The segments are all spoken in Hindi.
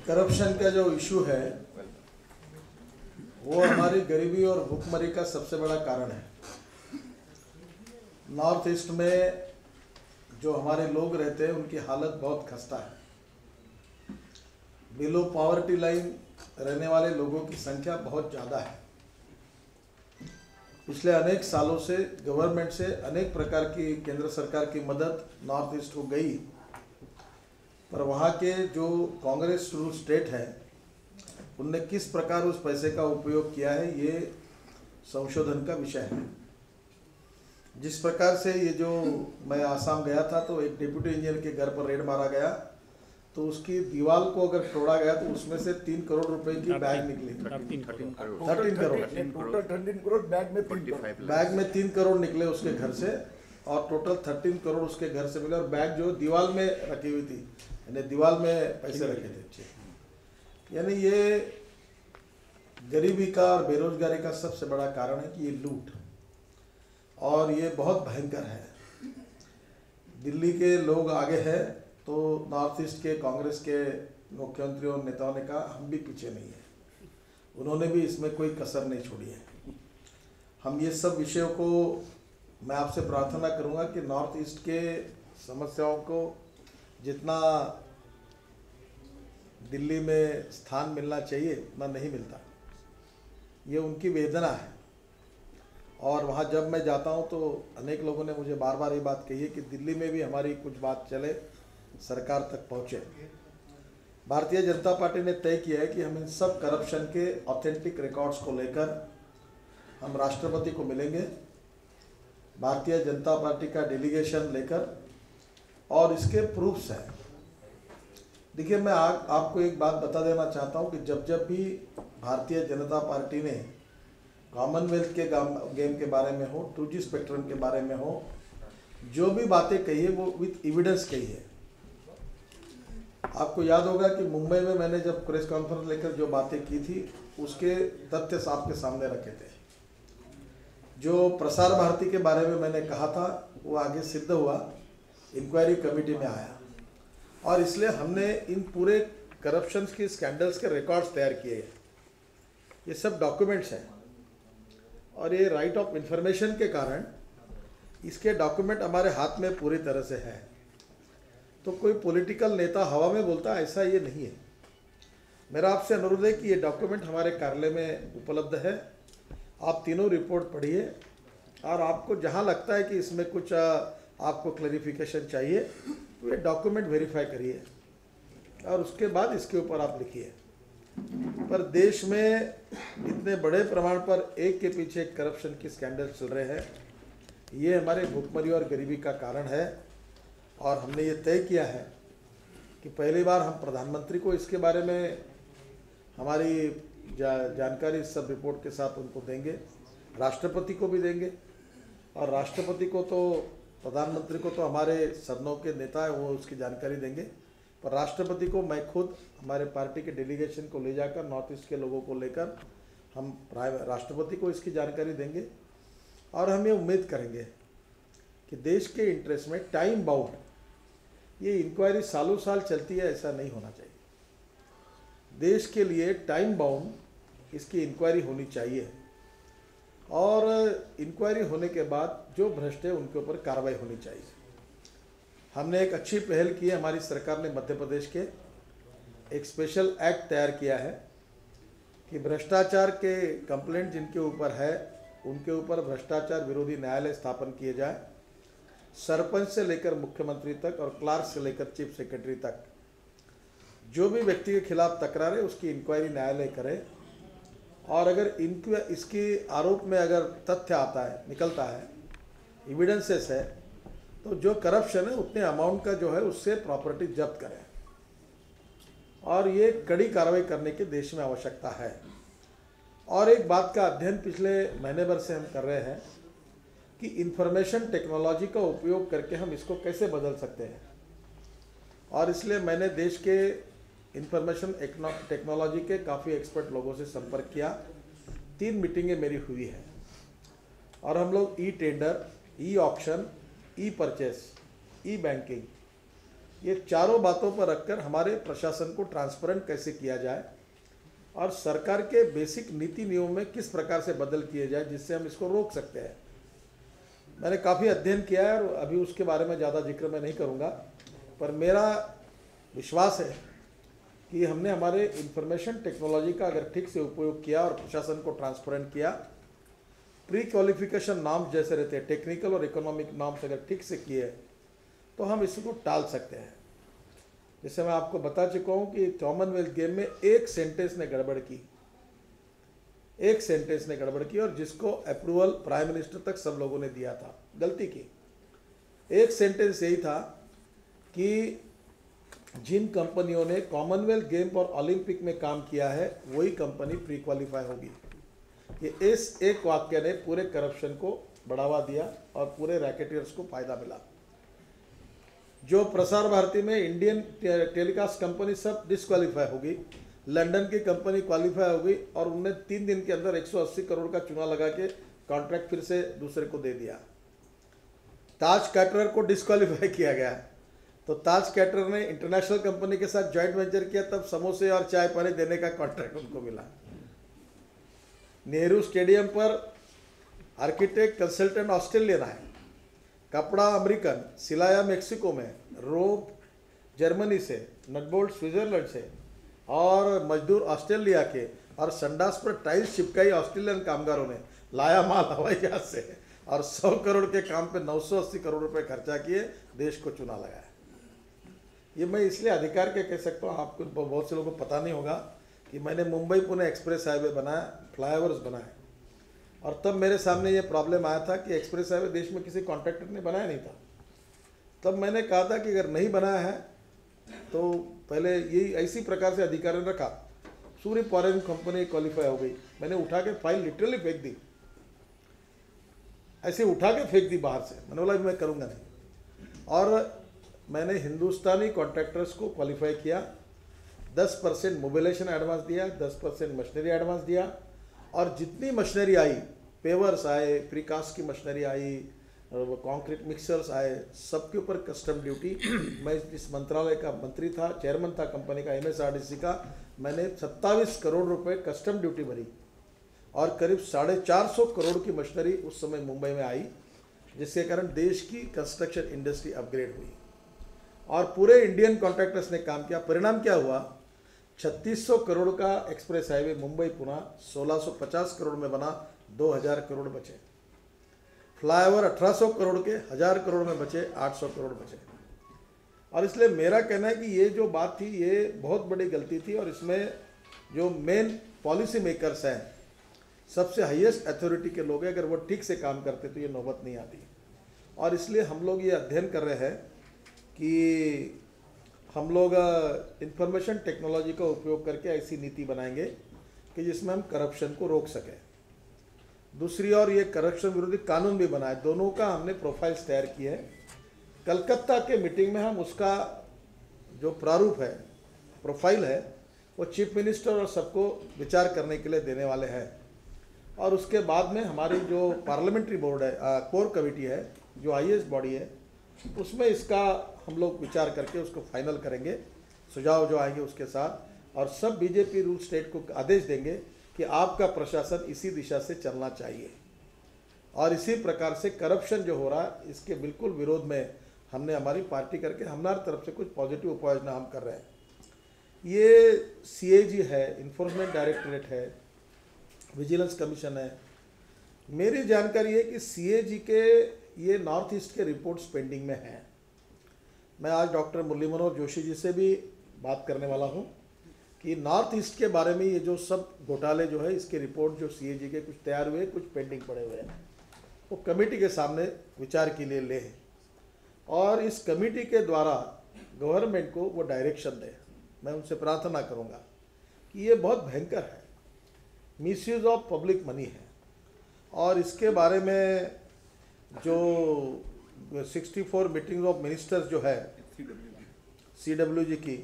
करप्शन का जो इशू है वो हमारी गरीबी और भुखमरी का सबसे बड़ा कारण है। नॉर्थ ईस्ट में जो हमारे लोग रहते हैं उनकी हालत बहुत खस्ता है। बिलो पॉवर्टी लाइन रहने वाले लोगों की संख्या बहुत ज़्यादा है। पिछले अनेक सालों से गवर्नमेंट से अनेक प्रकार की केंद्र सरकार की मदद नॉर्थ ईस्ट को गई, पर वहाँ के जो कांग्रेस रूल स्टेट है उनने किस प्रकार उस पैसे का उपयोग किया है ये संशोधन का विषय है। जिस प्रकार से ये जो मैं आसाम गया था तो एक डिप्टी इंजीनियर के घर पर रेड मारा गया तो उसकी दीवार को अगर तोड़ा गया तो उसमें से 3 करोड़ रुपए की बैग निकली। 13 करोड़ बैग में 3 करोड़ निकले उसके घर से और टोटल 13 करोड़ उसके घर से मिले और बैग जो दीवार में रखी हुई थी, यानी दीवार में पैसे रखे थे। यानी ये गरीबी का और बेरोजगारी का सबसे बड़ा कारण है कि ये लूट, और ये बहुत भयंकर है। दिल्ली के लोग आगे हैं तो नॉर्थ ईस्ट के कांग्रेस के मुख्यमंत्रियों और नेताओं ने कहा हम भी पीछे नहीं हैं, उन्होंने भी इसमें कोई कसर नहीं छोड़ी है। हम ये सब विषयों को मैं आपसे प्रार्थना करूंगा कि नॉर्थ ईस्ट के समस्याओं को जितना दिल्ली में स्थान मिलना चाहिए उतना नहीं मिलता, ये उनकी वेदना है। और वहाँ जब मैं जाता हूँ तो अनेक लोगों ने मुझे बार बार ये बात कही है कि दिल्ली में भी हमारी कुछ बात चले, सरकार तक पहुँचे। भारतीय जनता पार्टी ने तय किया है कि हम इन सब करप्शन के ऑथेंटिक रिकॉर्ड्स को लेकर हम राष्ट्रपति को मिलेंगे, भारतीय जनता पार्टी का डेलीगेशन लेकर, और इसके प्रूफ्स हैं। देखिए मैं आपको एक बात बता देना चाहता हूँ कि जब भी भारतीय जनता पार्टी ने कॉमनवेल्थ के गेम के बारे में हो, 2G स्पेक्ट्रम के बारे में हो, जो भी बातें कही है वो विथ एविडेंस कही है। आपको याद होगा कि मुंबई में मैंने जब प्रेस कॉन्फ्रेंस लेकर जो बातें की थी उसके तथ्य आपके सामने रखे थे। जो प्रसार भारती के बारे में मैंने कहा था वो आगे सिद्ध हुआ, इंक्वायरी कमेटी में आया, और इसलिए हमने इन पूरे करप्शन के स्कैंडल्स के रिकॉर्ड्स तैयार किए हैं। ये सब डॉक्यूमेंट्स हैं और ये राइट ऑफ इंफॉर्मेशन के कारण इसके डॉक्यूमेंट हमारे हाथ में पूरी तरह से है। तो कोई पॉलिटिकल नेता हवा में बोलता है ऐसा ये नहीं है। मेरा आपसे अनुरोध है कि ये डॉक्यूमेंट हमारे कार्यालय में उपलब्ध है, आप तीनों रिपोर्ट पढ़िए और आपको जहाँ लगता है कि इसमें कुछ आपको क्लैरिफिकेशन चाहिए तो ये डॉक्यूमेंट वेरीफाई करिए और उसके बाद इसके ऊपर आप लिखिए। पर देश में इतने बड़े प्रमाण पर एक के पीछे एक करप्शन की स्कैंडल चल रहे हैं, ये हमारे भुखमरी और गरीबी का कारण है। और हमने ये तय किया है कि पहली बार हम प्रधानमंत्री को इसके बारे में हमारी जानकारी सब रिपोर्ट के साथ उनको देंगे, राष्ट्रपति को भी देंगे। और राष्ट्रपति को तो, प्रधानमंत्री को तो हमारे सदनों के नेता है वो उसकी जानकारी देंगे, पर राष्ट्रपति को मैं खुद हमारे पार्टी के डेलीगेशन को ले जाकर नॉर्थ ईस्ट के लोगों को लेकर हम राष्ट्रपति को इसकी जानकारी देंगे। और हम ये उम्मीद करेंगे कि देश के इंटरेस्ट में टाइम बाउंड ये इंक्वायरी सालों साल चलती है, ऐसा नहीं होना चाहिए। देश के लिए टाइम बाउंड इसकी इंक्वायरी होनी चाहिए और इंक्वायरी होने के बाद जो भ्रष्ट है उनके ऊपर कार्रवाई होनी चाहिए। हमने एक अच्छी पहल की है, हमारी सरकार ने मध्य प्रदेश के एक स्पेशल एक्ट तैयार किया है कि भ्रष्टाचार के कंप्लेंट जिनके ऊपर है उनके ऊपर भ्रष्टाचार विरोधी न्यायालय स्थापन किए जाए, सरपंच से लेकर मुख्यमंत्री तक और क्लार्क से लेकर चीफ सेक्रेटरी तक जो भी व्यक्ति के खिलाफ तकरार है उसकी इंक्वायरी न्यायालय करे। और अगर इसकी आरोप में अगर तथ्य आता है, निकलता है, एविडेंसेस है, तो जो करप्शन है उतने अमाउंट का जो है उससे प्रॉपर्टी जब्त करें। और ये कड़ी कार्रवाई करने की देश में आवश्यकता है। और एक बात का अध्ययन पिछले महीने भर से हम कर रहे हैं कि इंफॉर्मेशन टेक्नोलॉजी का उपयोग करके हम इसको कैसे बदल सकते हैं। और इसलिए मैंने देश के इंफॉर्मेशन टेक्नोलॉजी के काफ़ी एक्सपर्ट लोगों से संपर्क किया। 3 मीटिंगें मेरी हुई है और हम लोग ई टेंडर, ई ऑक्शन, ई परचेस, ई बैंकिंग ये चारों बातों पर रखकर हमारे प्रशासन को ट्रांसपेरेंट कैसे किया जाए और सरकार के बेसिक नीति नियमों में किस प्रकार से बदल किए जाए जिससे हम इसको रोक सकते हैं। मैंने काफ़ी अध्ययन किया है और अभी उसके बारे में ज़्यादा जिक्र मैं नहीं करूँगा, पर मेरा विश्वास है कि हमने हमारे इंफॉर्मेशन टेक्नोलॉजी का अगर ठीक से उपयोग किया और प्रशासन को ट्रांसपेरेंट किया, प्री क्वालिफिकेशन नॉर्म्स जैसे रहते हैं, टेक्निकल और इकोनॉमिक नॉर्म्स अगर ठीक से किए तो हम इसको टाल सकते हैं। जैसे मैं आपको बता चुका हूँ कि कॉमनवेल्थ गेम में एक सेंटेंस ने गड़बड़ की, और जिसको अप्रूवल प्राइम मिनिस्टर तक सब लोगों ने दिया था, गलती की। एक सेंटेंस यही था कि जिन कंपनियों ने कॉमनवेल्थ गेम और ओलंपिक में काम किया है वही कंपनी प्री क्वालिफाई होगी। ये इस एक वाक्य ने पूरे करप्शन को बढ़ावा दिया और पूरे रैकेटियर्स को फायदा मिला। जो प्रसार भारती में इंडियन टेलीकास्ट कंपनी सब डिस्क्वालीफाई होगी, लंदन की कंपनी क्वालिफाई होगी और उनने 3 दिन के अंदर 180 करोड़ का चूना लगा के कॉन्ट्रैक्ट फिर से दूसरे को दे दिया। ताज कैटरर को डिस्क्वालीफाई किया गया, तो ताज कैटरर ने इंटरनेशनल कंपनी के साथ जॉइंट वेंचर किया, तब समोसे और चाय पानी देने का कॉन्ट्रैक्ट उनको मिला। नेहरू स्टेडियम पर आर्किटेक्ट कंसल्टेंट ऑस्ट्रेलियन है, कपड़ा अमेरिकन, सिलाया मेक्सिको में, रोप जर्मनी से, नटबोल्ट स्विट्जरलैंड से और मजदूर ऑस्ट्रेलिया के, और संडास पर टाइल्स चिपकाई ऑस्ट्रेलियन कामगारों ने, लाया माल हवाई जहाज से, और 100 करोड़ के काम पे 980 करोड़ रुपए खर्चा किए, देश को चुना लगाया। ये मैं इसलिए अधिकार के कह सकता हूँ, आपको बहुत से लोगों को पता नहीं होगा कि मैंने मुंबई पुणे एक्सप्रेस हाईवे बनाया, फ्लाईओवर्स बनाए, और तब मेरे सामने ये प्रॉब्लम आया था कि एक्सप्रेस हाईवे देश में किसी कॉन्ट्रैक्टर ने बनाया नहीं था। तब मैंने कहा था कि अगर नहीं बनाया है तो पहले यही ऐसी प्रकार से अधिकार ने रखा, सूर्य फॉरेन कंपनी क्वालिफाई हो गई, मैंने उठा के फाइल लिटरली फेंक दी, ऐसे उठा के फेंक दी बाहर से, मैंने बोला मैं करूँगा नहीं। और मैंने हिंदुस्तानी कॉन्ट्रैक्टर्स को क्वालिफाई किया, 10% मोबिलाइजेशन एडवांस दिया, 10% मशीनरी एडवांस दिया, और जितनी मशीनरी आई, पेवर्स आए, प्रीकास्ट की मशीनरी आई, कंक्रीट मिक्सर्स आए, सबके ऊपर कस्टम ड्यूटी, मैं इस मंत्रालय का मंत्री था, चेयरमैन था कंपनी का, MSRDC का, मैंने 27 करोड़ रुपए कस्टम ड्यूटी भरी, और करीब 450 करोड़ की मशीनरी उस समय मुंबई में आई, जिसके कारण देश की कंस्ट्रक्शन इंडस्ट्री अपग्रेड हुई और पूरे इंडियन कॉन्ट्रैक्टर्स ने काम किया। परिणाम क्या हुआ, 3600 करोड़ का एक्सप्रेस हाईवे मुंबई पुणे 1650 करोड़ में बना, 2000 करोड़ बचे। फ्लाईओवर 1800 करोड़ के 1000 करोड़ में बचे, 800 करोड़ बचे। और इसलिए मेरा कहना है कि ये जो बात थी ये बहुत बड़ी गलती थी, और इसमें जो मेन पॉलिसी मेकर्स हैं, सबसे हाईएस्ट अथॉरिटी के लोग हैं, अगर वो ठीक से काम करते तो ये नौबत नहीं आती। और इसलिए हम लोग ये अध्ययन कर रहे हैं कि हम लोग इंफॉर्मेशन टेक्नोलॉजी का उपयोग करके ऐसी नीति बनाएंगे कि जिसमें हम करप्शन को रोक सकें। दूसरी ओर ये करप्शन विरोधी कानून भी बनाए, दोनों का हमने प्रोफाइल्स तैयार किए हैं। कलकत्ता के मीटिंग में हम उसका जो प्रारूप है, प्रोफाइल है, वो चीफ मिनिस्टर और सबको विचार करने के लिए देने वाले हैं। और उसके बाद में हमारी जो पार्लियामेंट्री बोर्ड है, कोर कमेटी है, जो हाईएस्ट बॉडी है, उसमें इसका हम लोग विचार करके उसको फाइनल करेंगे, सुझाव जो आएंगे उसके साथ, और सब बीजेपी रूल स्टेट को आदेश देंगे कि आपका प्रशासन इसी दिशा से चलना चाहिए। और इसी प्रकार से करप्शन जो हो रहा है इसके बिल्कुल विरोध में हमने हमारी पार्टी करके हमारी तरफ से कुछ पॉजिटिव उपाय योजना हम कर रहे हैं। ये CAG है, इन्फोर्समेंट डायरेक्टरेट है, विजिलेंस कमीशन है। मेरी जानकारी है कि CAG के ये नॉर्थ ईस्ट के रिपोर्ट्स पेंडिंग में हैं। मैं आज डॉक्टर मुरली मनोहर जोशी जी से भी बात करने वाला हूँ कि नॉर्थ ईस्ट के बारे में ये जो सब घोटाले जो है, इसके रिपोर्ट जो CAG के कुछ तैयार हुए, कुछ पेंडिंग पड़े हुए हैं, वो कमेटी के सामने विचार के लिए ले, और इस कमेटी के द्वारा गवर्नमेंट को वो डायरेक्शन दे। मैं उनसे प्रार्थना करूँगा कि ये बहुत भयंकर है, मिसयूज ऑफ पब्लिक मनी है, और इसके बारे में जो 64 मीटिंग ऑफ मिनिस्टर्स जो है CWG की,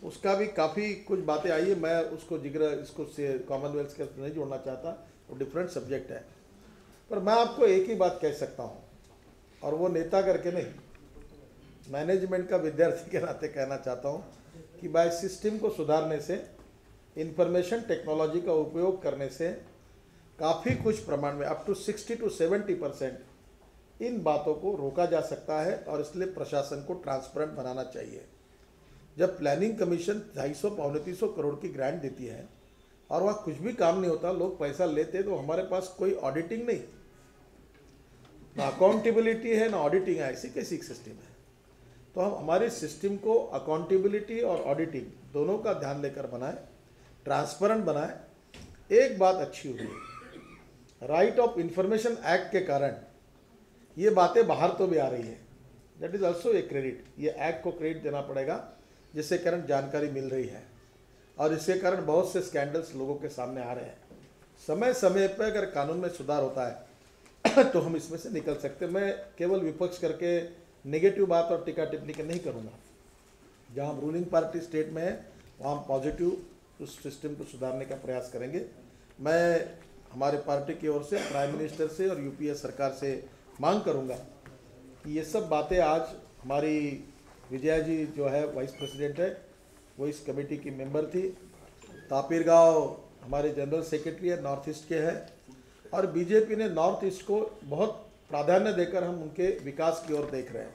उसका भी काफ़ी कुछ बातें आई है। मैं उसको इसको से कॉमनवेल्थ के नहीं जोड़ना चाहता, वो डिफरेंट सब्जेक्ट है। पर मैं आपको एक ही बात कह सकता हूँ, और वो नेता करके नहीं, मैनेजमेंट का विद्यार्थी के नाते कहना चाहता हूँ कि बाय सिस्टम को सुधारने से, इंफॉर्मेशन टेक्नोलॉजी का उपयोग करने से काफ़ी कुछ प्रमाण में अप टू 60 to 70% इन बातों को रोका जा सकता है और इसलिए प्रशासन को ट्रांसपेरेंट बनाना चाहिए। जब प्लानिंग कमीशन 250-300 करोड़ की ग्रांट देती है और वहाँ कुछ भी काम नहीं होता, लोग पैसा लेते, तो हमारे पास कोई ऑडिटिंग नहीं, ना अकाउंटेबिलिटी है ना ऑडिटिंग है, ऐसी कैसी सिस्टम है। तो हम हमारे सिस्टम को अकाउंटेबिलिटी और ऑडिटिंग दोनों का ध्यान लेकर बनाए, ट्रांसपेरेंट बनाए। एक बात अच्छी हुई, राइट ऑफ इंफॉर्मेशन एक्ट के कारण ये बातें बाहर तो भी आ रही है, that is also a credit. ये एक्ट को क्रेडिट देना पड़ेगा, जिससे कारण जानकारी मिल रही है और इसके कारण बहुत से स्कैंडल्स लोगों के सामने आ रहे हैं। समय समय पर अगर कानून में सुधार होता है तो हम इसमें से निकल सकते। मैं केवल विपक्ष करके नेगेटिव बात और टीका टिप्पणी के नहीं करूँगा। जहाँ रूलिंग पार्टी स्टेट में है वहाँ हम पॉजिटिव उस सिस्टम को सुधारने का प्रयास करेंगे। मैं हमारे पार्टी की ओर से प्राइम मिनिस्टर से और यूपीए सरकार से मांग करूंगा कि ये सब बातें, आज हमारी विजया जी जो है वाइस प्रेसिडेंट है, वो इस कमेटी की मेंबर थी। तापिर गांव हमारे जनरल सेक्रेटरी है, नॉर्थ ईस्ट के हैं, और बीजेपी ने नॉर्थ ईस्ट को बहुत प्राधान्य देकर हम उनके विकास की ओर देख रहे हैं।